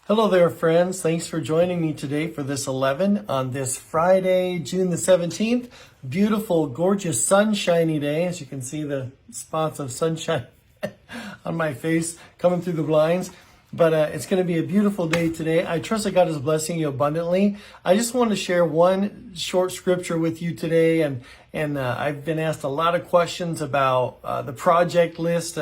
Hello there, friends. Thanks for joining me today for this 11 on this Friday, June the 17th. Beautiful, gorgeous, sunshiny day. As you can see, the spots of sunshine on my face coming through the blinds. But it's going to be a beautiful day today. I trust that God is blessing you abundantly. I just want to share one short scripture with you today. And I've been asked a lot of questions about the project list,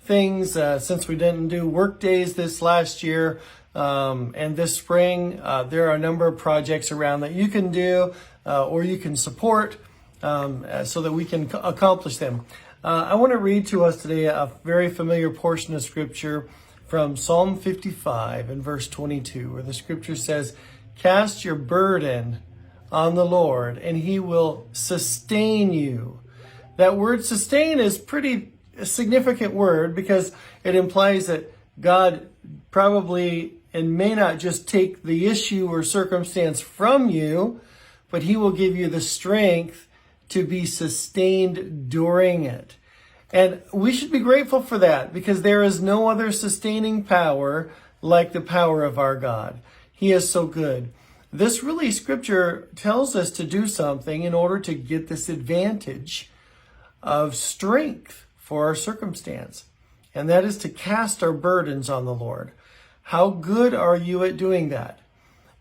things since we didn't do work days this last year. And this spring, there are a number of projects around that you can do or you can support so that we can accomplish them. I want to read to us today a very familiar portion of scripture from Psalm 55 and verse 22, where the scripture says, "Cast your burden on the Lord and he will sustain you." That word sustain is pretty significant word because it implies that God probably and may not just take the issue or circumstance from you, but he will give you the strength to be sustained during it. And we should be grateful for that because there is no other sustaining power like the power of our God. He is so good. This really scripture tells us to do something in order to get this advantage of strength for our circumstance. And that is to cast our burdens on the Lord. How good are you at doing that?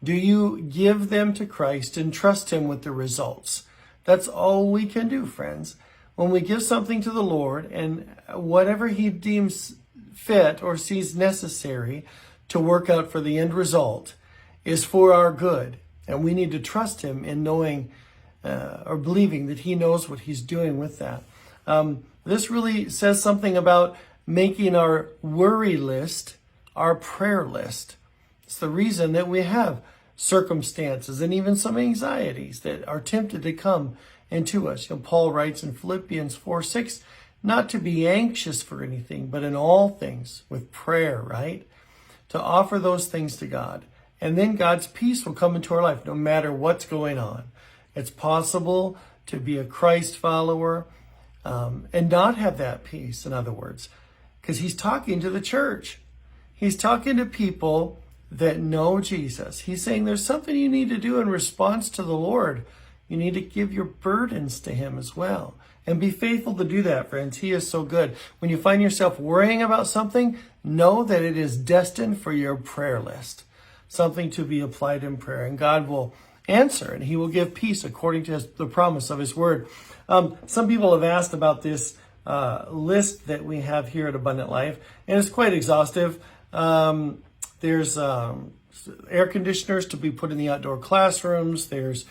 Do you give them to Christ and trust him with the results? That's all we can do, friends. When we give something to the Lord and whatever he deems fit or sees necessary to work out for the end result is for our good. And we need to trust him in knowing or believing that he knows what he's doing with that. This really says something about making our worry list our prayer list. It's the reason that we have circumstances and even some anxieties that are tempted to come into us. Paul writes in Philippians 4:6, not to be anxious for anything, but in all things with prayer, right? To offer those things to God. And then God's peace will come into our life no matter what's going on. It's possible to be a Christ follower and not have that peace, in other words, because he's talking to the church. He's talking to people that know Jesus. He's saying there's something you need to do in response to the Lord. You need to give your burdens to him as well. And be faithful to do that, friends. He is so good. When you find yourself worrying about something, know that it is destined for your prayer list. Something to be applied in prayer. And God will answer and he will give peace according to the promise of his word. Some people have asked about this list that we have here at Abundant Life. And it's quite exhaustive. There's air conditioners to be put in the outdoor classrooms. There's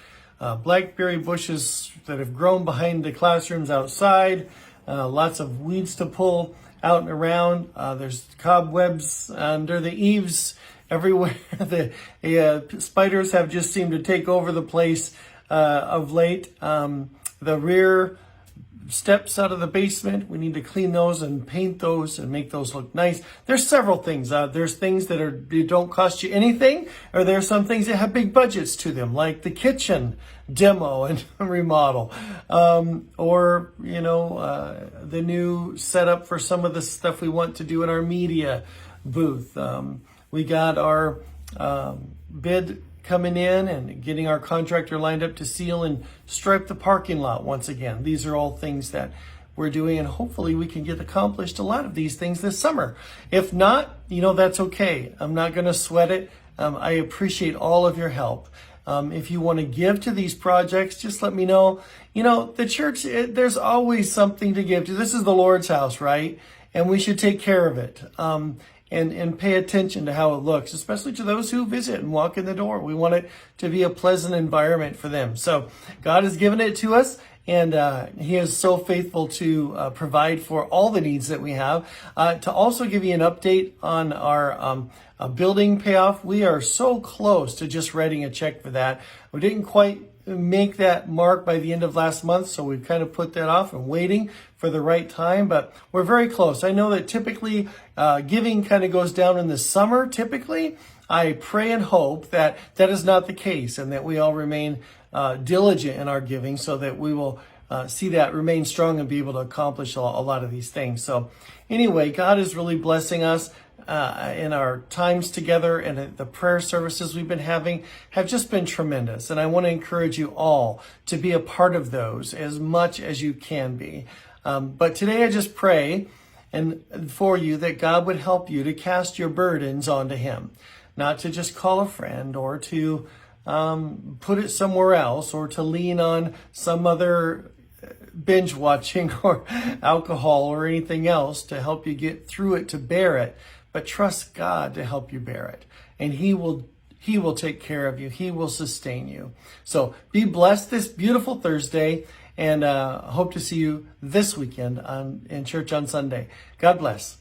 blackberry bushes that have grown behind the classrooms outside. Lots of weeds to pull out and around. There's cobwebs under the eaves everywhere. The spiders have just seemed to take over the place of late. The rear steps out of the basement, we need to clean those and paint those and make those look nice. There's several things. There's things that don't cost you anything, or there's some things that have big budgets to them, like the kitchen demo and remodel, or the new setup for some of the stuff we want to do in our media booth. We got our bid coming in and getting our contractor lined up to seal and stripe the parking lot once again. These are all things that we're doing, and hopefully we can get accomplished a lot of these things this summer. If not, that's okay. I'm not going to sweat it. I appreciate all of your help. If you want to give to these projects, just let me know. The church, there's always something to give to. This is the Lord's house, right? And we should take care of it. And pay attention to how it looks, especially to those who visit and walk in the door. We want it to be a pleasant environment for them. So God has given it to us, and he is so faithful to provide for all the needs that we have. To also give you an update on our building payoff, we are so close to just writing a check for that. We didn't quite make that mark by the end of last month, so we've kind of put that off and waiting for the right time, but we're very close. I know that typically giving kind of goes down in the summer, typically. I pray and hope that that is not the case and that we all remain diligent in our giving so that we will see that remain strong and be able to accomplish a lot of these things. So anyway, God is really blessing us. in our times together and the prayer services we've been having have just been tremendous. And I want to encourage you all to be a part of those as much as you can be. But today I just pray and for you that God would help you to cast your burdens onto Him, not to just call a friend or to put it somewhere else or to lean on some other binge watching or alcohol or anything else to help you get through it, to bear it, but trust God to help you bear it. And He will take care of you. He will sustain you. So be blessed this beautiful Thursday, and hope to see you this weekend in church on Sunday. God bless.